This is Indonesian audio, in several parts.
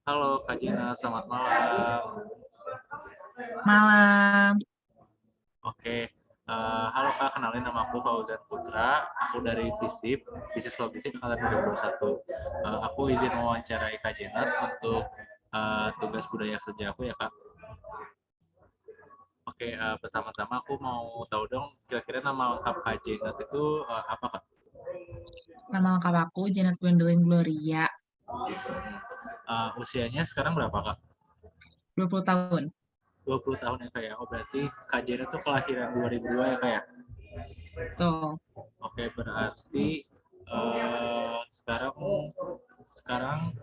Halo Kak Gina, selamat malam. Malam. Oke, halo Kak, kenalin nama aku Fauzan Putra. Aku dari FISIP, Bisnis Logistik Angkatan 2021. Aku izin mewawancarai Kak Gina untuk tugas budaya kerja aku ya Kak. Oke, pertama-tama aku mau tahu dong, kira-kira nama lengkap Kak Gina itu apa Kak? Nama lengkap aku Janet Gwendolyn Gloria, Usianya sekarang berapa Kak? 20 tahun. 20 tahun ya Kak ya. Oh berarti Kak Gina itu kelahiran 2002 ya Kak ya? Tuh. Oke, berarti sekarang sekarang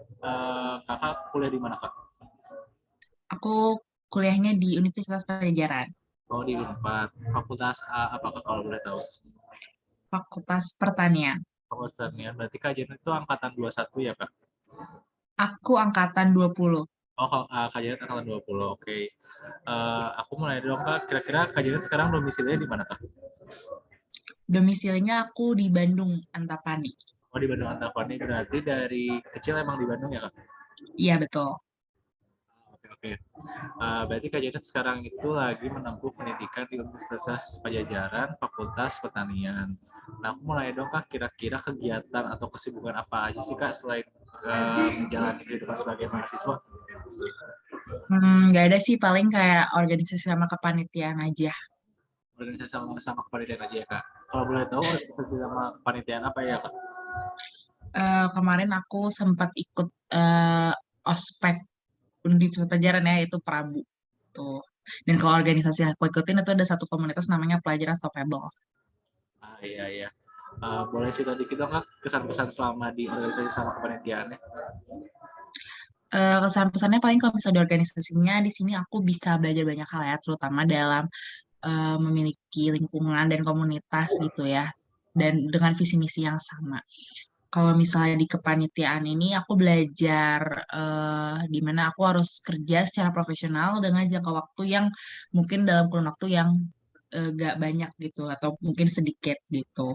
kakak kuliah di mana kak? Aku kuliahnya di Universitas Pajajaran, Oh di Unpad. Fakultas apa kak kalau boleh tahu? Fakultas Pertanian. Fakultas Pertanian. Berarti kak Jen itu angkatan 21 ya kak? Aku angkatan 20. Oh kak Jen angkatan 20. Oke. Aku mulai dong kak. Kira-kira kak Jen sekarang domisilinya di mana kak? Domisilinya aku di Bandung, Antapani. Oh di Bandung Antapani. Berarti dari kecil emang di Bandung ya kak? Iya, betul. Oke oke. Berarti Kak Janet sekarang itu lagi menempuh pendidikan di Universitas Pajajaran, Fakultas Pertanian. Nah, aku mulai dong Kak, kira-kira kegiatan atau kesibukan apa aja sih Kak selain menjalani kehidupan sebagai mahasiswa? Nggak ada sih, paling kayak organisasi sama kepanitiaan aja. Organisasi sama kepanitiaan aja ya Kak. Kalau boleh tahu organisasi sama kepanitiaan apa ya Kak? Kemarin aku sempat ikut ospek Universitas Pajajaran ya, itu Prabu. Tuh. Dan kalau organisasi yang aku ikutin itu ada satu komunitas namanya Pelajar Unstoppable. Iya iya. Boleh cerita dikit dong Kak kesan-kesan selama di organisasi sama kepanitiaannya? Kesan-pesannya paling kalau misalnya di organisasinya di sini aku bisa belajar banyak hal ya, terutama dalam memiliki lingkungan dan komunitas gitu ya, dan dengan visi misi yang sama. Kalau misalnya di kepanitiaan ini aku belajar di mana aku harus kerja secara profesional dengan jangka waktu yang mungkin dalam kurun waktu yang gak banyak gitu atau mungkin sedikit gitu.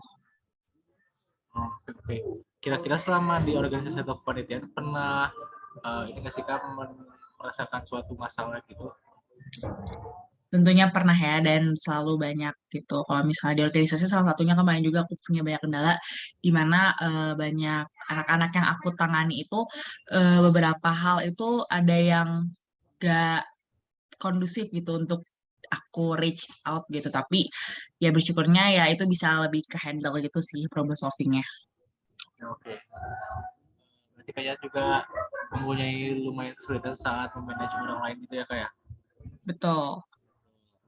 Oh, oke, oke. Kira-kira selama di organisasi atau kepanitiaan pernah ini nggak sih Kak merasakan suatu masalah gitu? Tentunya pernah ya dan selalu banyak gitu. Kalau misalnya di organisasi salah satunya kemarin juga aku punya banyak kendala di mana banyak anak-anak yang aku tangani itu beberapa hal itu ada yang gak kondusif gitu untuk aku reach out gitu. Tapi ya bersyukurnya ya itu bisa lebih ke handle gitu sih problem solvingnya. Ya, oke. Berarti kayak juga mempunyai lumayan kesulitan saat memanage orang lain gitu ya Kak ya? Betul.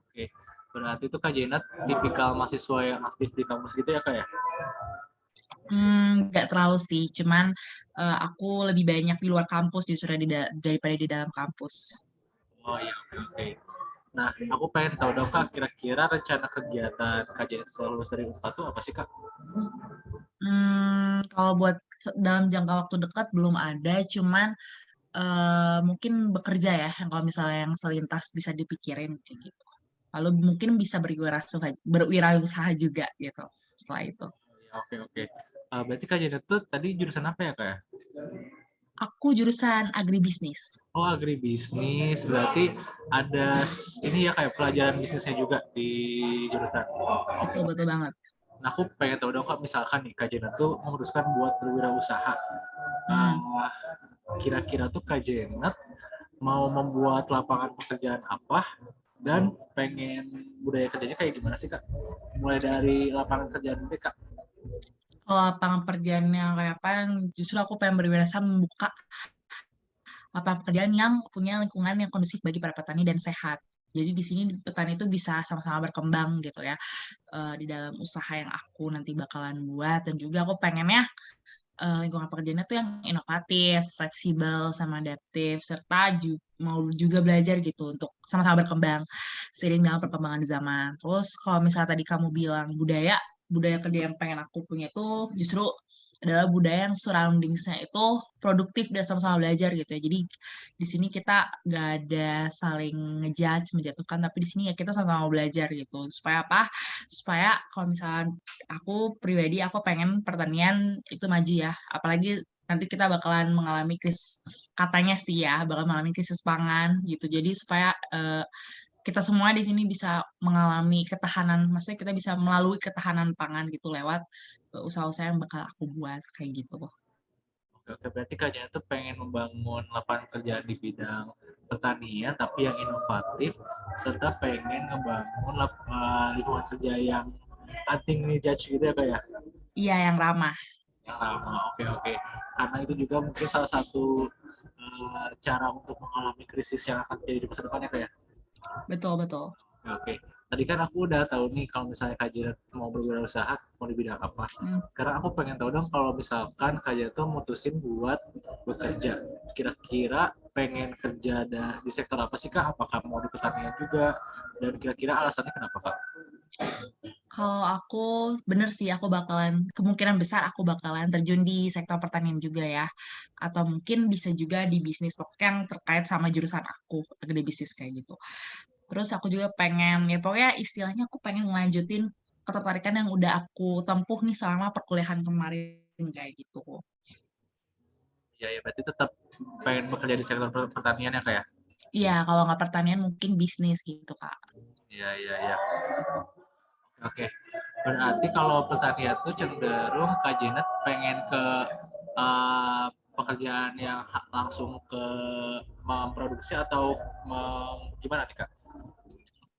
Oke. Berarti itu Kak Jenat tipikal mahasiswa yang aktif di kampus gitu ya Kak ya? Nggak terlalu sih, cuman aku lebih banyak di luar kampus justru daripada di dalam kampus. Oh iya, oke oke. Nah, aku pengen tahu dong Kak, kira-kira rencana kegiatan Kak Jenat selalu dari UNPAD itu apa sih Kak? Kalau buat dalam jangka waktu dekat belum ada, cuman mungkin bekerja ya, yang kalau misalnya yang selintas bisa dipikirin kayak gitu. Lalu mungkin bisa berwirausaha juga gitu setelah itu. Ya, oke oke. Berarti Kak Jenat tuh tadi jurusan apa ya Kak ya? Aku jurusan agribisnis. Oh, agribisnis. Berarti ada ini ya kayak pelajaran bisnisnya juga di jurusan. Betul, betul banget. Nah, aku pengen tahu dong Kak, misalkan nih Kak Jenat tuh memutuskan buat berwirausaha. Hmm. Uh, Kira-kira tuh Kak Jenat mau membuat lapangan pekerjaan apa dan pengen budaya kerjanya kayak gimana sih Kak? Mulai dari lapangan kerjaan dulu Kak. Kalau lapangan pekerjaannya kayak apa, yang justru aku pengen berwirausaha membuka lapangan pekerjaan yang punya lingkungan yang kondusif bagi para petani dan sehat. Jadi di sini petani itu bisa sama-sama berkembang gitu ya di dalam usaha yang aku nanti bakalan buat dan juga aku pengennya lingkungan pekerjaannya tuh yang inovatif, fleksibel, sama adaptif serta mau juga belajar gitu untuk sama-sama berkembang seiring dengan perkembangan zaman. Terus kalau misalnya tadi kamu bilang budaya, budaya kerja yang pengen aku punya itu justru adalah budaya yang surroundingsnya itu produktif dan sama-sama belajar gitu ya. Jadi di sini kita nggak ada saling ngejudge, menjatuhkan, tapi di sini ya kita sama-sama belajar gitu. Supaya apa? Supaya kalau misalnya aku pribadi aku pengen pertanian itu maju ya. Apalagi nanti kita bakalan mengalami krisis, katanya sih ya, bakal mengalami krisis pangan gitu. Jadi supaya kita semua di sini bisa mengalami ketahanan, maksudnya kita bisa melalui ketahanan pangan gitu lewat usaha-usaha yang bakal aku buat kayak gitu. Oke, oke. Berarti Kak Janet tuh pengen membangun lapangan kerjaan di bidang pertanian, tapi yang inovatif, serta pengen ngebangun lingkungan kerja yang anti judge gitu ya Kak ya? Iya, yang ramah. Yang lama, oke oke. Karena itu juga mungkin salah satu cara untuk mengalami krisis yang akan terjadi di masa depan ya Kak ya? Betul, betul. Oke. Tadi kan aku udah tahu nih kalau misalnya Kak Janet mau berwirausaha mau di bidang apa. Hmm. Sekarang aku pengen tahu dong kalau misalkan Kak Janet tuh mutusin buat bekerja. Kira-kira pengen kerja di sektor apa sih Kak? Apakah mau di pertanian juga? Dan kira-kira alasannya kenapa Kak? Kalau aku, bener sih aku bakalan, kemungkinan besar aku bakalan terjun di sektor pertanian juga ya. Atau mungkin bisa juga di bisnis, pokoknya yang terkait sama jurusan aku, agribisnis kayak gitu. Terus aku juga pengen, ya pokoknya istilahnya aku pengen ngelanjutin ketertarikan yang udah aku tempuh nih selama perkuliahan kemarin kayak gitu. Ya, ya berarti tetap pengen bekerja di sektor pertanian ya Kak ya? Iya, kalau nggak pertanian mungkin bisnis gitu, Kak. Iya, iya, iya. Oke. Berarti kalau pertanian tuh cenderung Kak Janet pengen ke pekerjaan yang langsung ke memproduksi atau gimana nih Kak?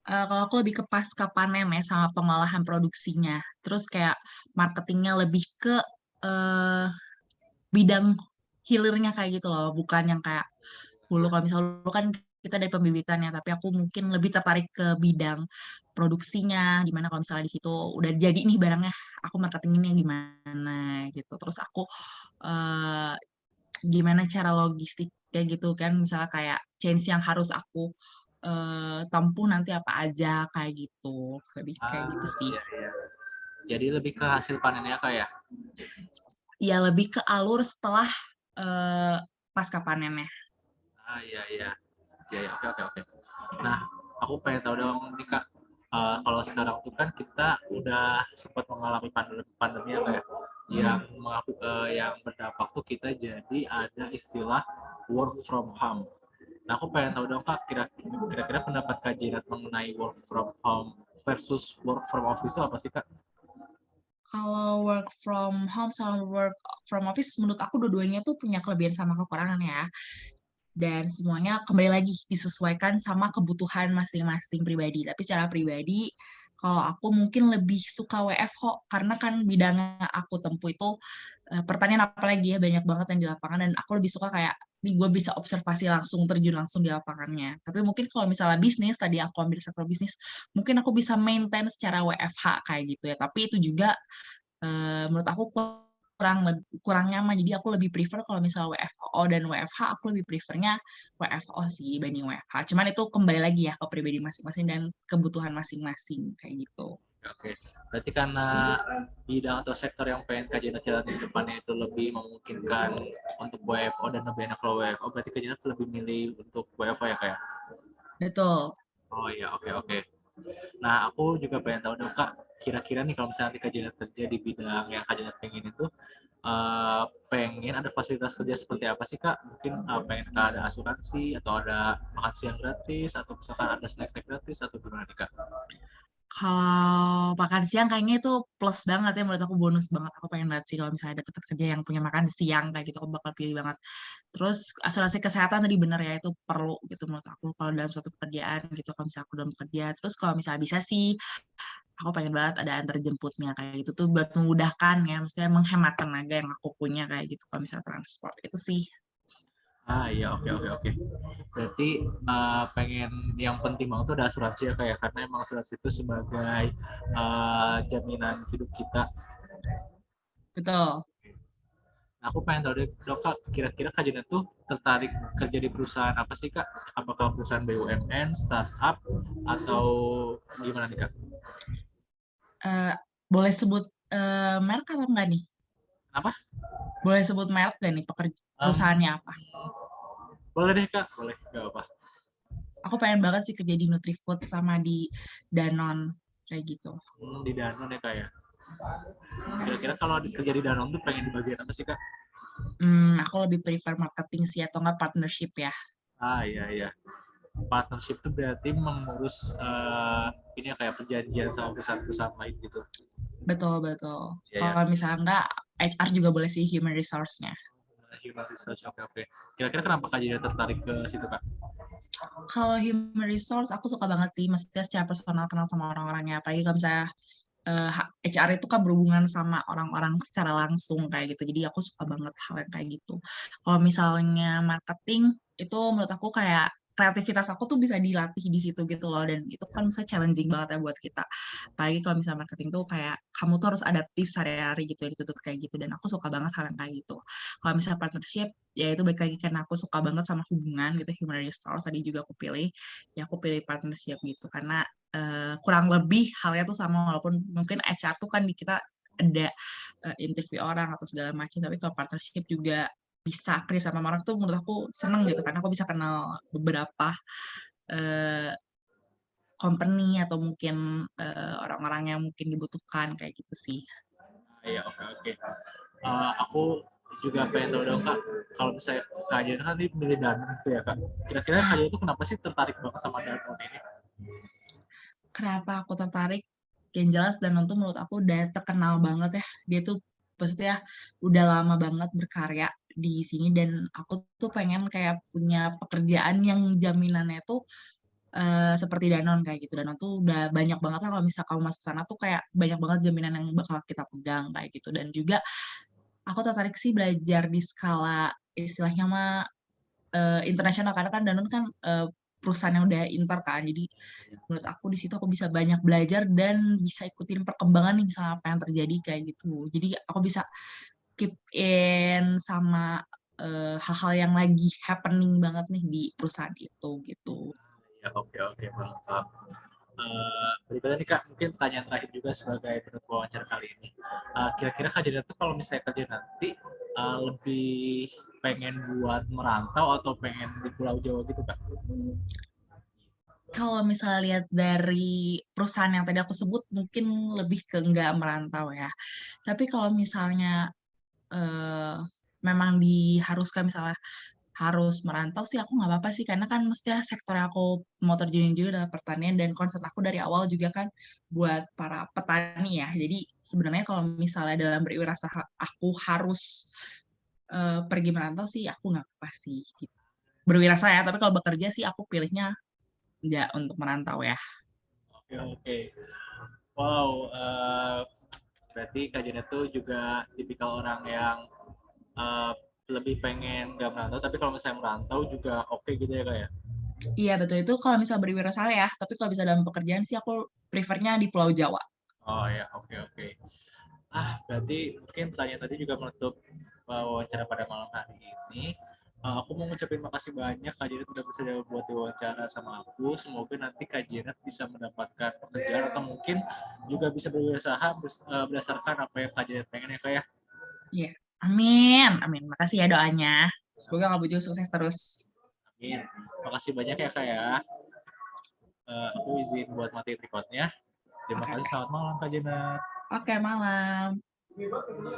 Kalau aku lebih ke pasca panen ya sama pengolahan produksinya. Terus kayak marketingnya lebih ke eh, bidang hilirnya kayak gitu loh, bukan yang kayak hulu. Kalau misalnya hulu kan kita dari pembibitannya, tapi aku mungkin lebih tertarik ke bidang produksinya, gimana kalau misalnya di situ udah jadi nih barangnya, aku marketinginnya gimana gitu. Terus aku eh, gimana cara logistik kayak gitu kan, misalnya kayak change yang harus aku tempuh nanti apa aja kayak gitu, lebih kayak gitu sih. Iya, iya. Jadi lebih ke hasil panennya Kak ya? Ya lebih ke alur setelah eh, pasca panennya. Iya, iya. Iya, iya. Oke, oke, oke. Nah, aku pengen tahu dong nih Kak, kalau sekarang tuh kan kita udah sempat mengalami pandemi ya Kak ya, Hmm. yang berdampak tuh kita jadi ada istilah work from home. Nah, aku pengen tahu dong Kak, kira-kira pendapat Kak Jirat mengenai work from home versus work from office itu apa sih Kak? Kalau work from home sama work from office, menurut aku dua-duanya tuh punya kelebihan sama kekurangan ya. Dan semuanya kembali lagi disesuaikan sama kebutuhan masing-masing pribadi. Tapi secara pribadi, kalau aku mungkin lebih suka WFH karena kan bidangnya aku tempuh itu pertanian, apalagi ya banyak banget yang di lapangan, dan aku lebih suka kayak nih gue bisa observasi langsung, terjun langsung di lapangannya. Tapi mungkin kalau misalnya bisnis, tadi aku ambil sektor bisnis, mungkin aku bisa maintain secara WFH kayak gitu ya. Tapi itu juga menurut aku kurang nyaman. Jadi aku lebih prefer kalau misal WFO dan WFH, aku lebih prefernya WFO sih banding WFH. Cuman itu kembali lagi ya ke pribadi masing-masing dan kebutuhan masing-masing kayak gitu. Oke, berarti karena bidang atau sektor yang pengen kajian jalan di depannya itu lebih memungkinkan untuk WFO dan lebih enak kalau WFO, berarti kajian lebih milih untuk WFO ya kayak? Betul. Oh iya, oke oke. Nah, aku juga pengen tahu dong Kak, kira-kira nih kalau misalnya nanti kajian kerja di bidang yang kajian pengen itu, pengen ada fasilitas kerja seperti apa sih Kak? Mungkin pengen ada asuransi atau ada makan siang gratis atau misalkan ada snack-snack gratis atau gimana nih Kak? Kalau makan siang kayaknya itu plus banget ya, menurut aku bonus banget. Aku pengen banget sih kalau misalnya ada tempat kerja yang punya makan siang kayak gitu, aku bakal pilih banget. Terus asuransi kesehatan tadi bener ya, itu perlu gitu menurut aku kalau dalam suatu pekerjaan gitu, kalau misalnya aku dalam bekerja. Terus kalau misalnya bisa sih, aku pengen banget ada antar jemputnya kayak gitu tuh buat memudahkan ya, maksudnya menghemat tenaga yang aku punya kayak gitu kalau misalnya transport. Itu sih. Iya, oke oke oke. Berarti pengen yang penting banget tuh ada asuransi ya kayak karena emang asuransi itu sebagai jaminan hidup kita. Betul. Nah, aku pengen tahu deh, dok Kak, kira-kira Kak Janet tuh tertarik kerja di perusahaan apa sih Kak? Apakah perusahaan BUMN, startup, atau gimana nih Kak? Eh, boleh sebut merek atau enggak nih? Kenapa? Boleh sebut merek gak nih Um, perusahaannya apa? boleh deh Kak, boleh, gak apa. Aku pengen banget sih kerja di Nutrifood sama di Danone kayak gitu. Di Danone ya Kak ya. Kira-kira kalau kerja di Danone tuh pengen di bagian apa sih Kak? Aku lebih prefer marketing sih atau enggak partnership ya. Ah, iya, iya. Partnership itu berarti mengurus ini ya, kayak perjanjian sama perusahaan-perusahaan lain gitu. Betul, betul. Iya, ya. Kalau misalnya enggak, HR juga boleh sih, human resource-nya. Human research, oke, oke. Kira-kira kenapa Kak jadi tertarik ke situ, Kak? Kalau human resource, aku suka banget sih. Maksudnya secara personal kenal sama orang-orangnya. Apalagi kalau misalnya HR itu kan berhubungan sama orang-orang secara langsung kayak gitu. Jadi aku suka banget hal yang kayak gitu. Kalau misalnya marketing itu menurut aku kayak kreativitas aku tuh bisa dilatih di situ gitu loh, dan itu kan bisa challenging banget ya buat kita. Apalagi kalau misalnya marketing tuh kayak kamu tuh harus adaptif sehari-hari gitu ya, dituntut kayak gitu, dan aku suka banget hal yang kayak gitu. Kalau misalnya partnership ya itu baik lagi karena aku suka banget sama hubungan gitu, human resource tadi juga aku pilih, ya aku pilih partnership gitu karena kurang lebih halnya tuh sama, walaupun mungkin HR tuh kan di kita ada interview orang atau segala macam, tapi kalau partnership juga bisa kerja sama orang tuh menurut aku seneng gitu karena aku bisa kenal beberapa eh, company atau mungkin orang-orang yang mungkin dibutuhkan kayak gitu sih. Iya, oke, oke. Aku juga pengen tahu dong, Kak, kalau misalnya Kak Jena kan ini milih Danone gitu ya, Kak. Kira-kira Kak Hmm, Jena itu kenapa sih tertarik banget sama Danone ini? Kenapa aku tertarik? Yang jelas Danone tuh menurut aku udah terkenal banget ya. Dia tuh maksudnya udah lama banget berkarya di sini, dan aku tuh pengen kayak punya pekerjaan yang jaminannya tuh seperti Danone kayak gitu. Danone tuh udah banyak banget lah, kalau misal kamu masuk sana tuh kayak banyak banget jaminan yang bakal kita pegang kayak gitu. Dan juga aku tertarik sih belajar di skala istilahnya mah internasional, karena kan Danone kan perusahaan yang udah inter kan. Jadi menurut aku di situ aku bisa banyak belajar dan bisa ikutin perkembangan nih misalnya apa yang terjadi kayak gitu. Jadi aku bisa keep in sama hal-hal yang lagi happening banget nih di perusahaan itu gitu. Ya, oke, oke, mantap. Berikutnya nih Kak, mungkin pertanyaan terakhir juga sebagai penutup wawancara kali ini. Kira-kira Kak Jena tuh kalau misalnya kerja nanti lebih pengen buat merantau atau pengen di Pulau Jawa gitu Kak? Kalau misalnya lihat dari perusahaan yang tadi aku sebut, mungkin lebih ke nggak merantau ya. Tapi kalau misalnya eh, memang diharuskan misalnya harus merantau sih, aku nggak apa-apa sih, karena kan mestinya sektor yang aku mau terjunin juga adalah pertanian, dan concern aku dari awal juga kan buat para petani ya. Jadi sebenarnya kalau misalnya dalam berwirausaha aku harus pergi merantau sih, aku nggak apa-apa sih gitu. Berwirausaha ya, tapi kalau bekerja sih aku pilihnya nggak untuk merantau ya. Oke, oke. Wow, berarti Kak Jena tuh juga tipikal orang yang eh, lebih pengen gak merantau, tapi kalau misalnya merantau juga oke gitu ya Kak ya? Iya betul, itu kalau misalnya berwirausaha ya, tapi kalau bisa dalam pekerjaan sih aku prefernya di Pulau Jawa. Oh ya, oke, oke. Berarti mungkin pertanyaan tadi juga menutup wawancara pada malam hari ini. Aku mau ngucapin makasih banyak Kak Janet udah bisa buat diwawancara sama aku. Semoga nanti Kak Janet bisa mendapatkan pekerjaan atau mungkin juga bisa berusaha berdasarkan apa yang Kak Janet pengen ya Kak ya. Iya. Amin, amin. Makasih ya doanya. Semoga Kak Buju sukses terus. Amin. Makasih banyak ya Kak ya. Aku izin buat mati recordnya. Terima Oke, kasih, oke. selamat malam Kak Janet. Oke, malam.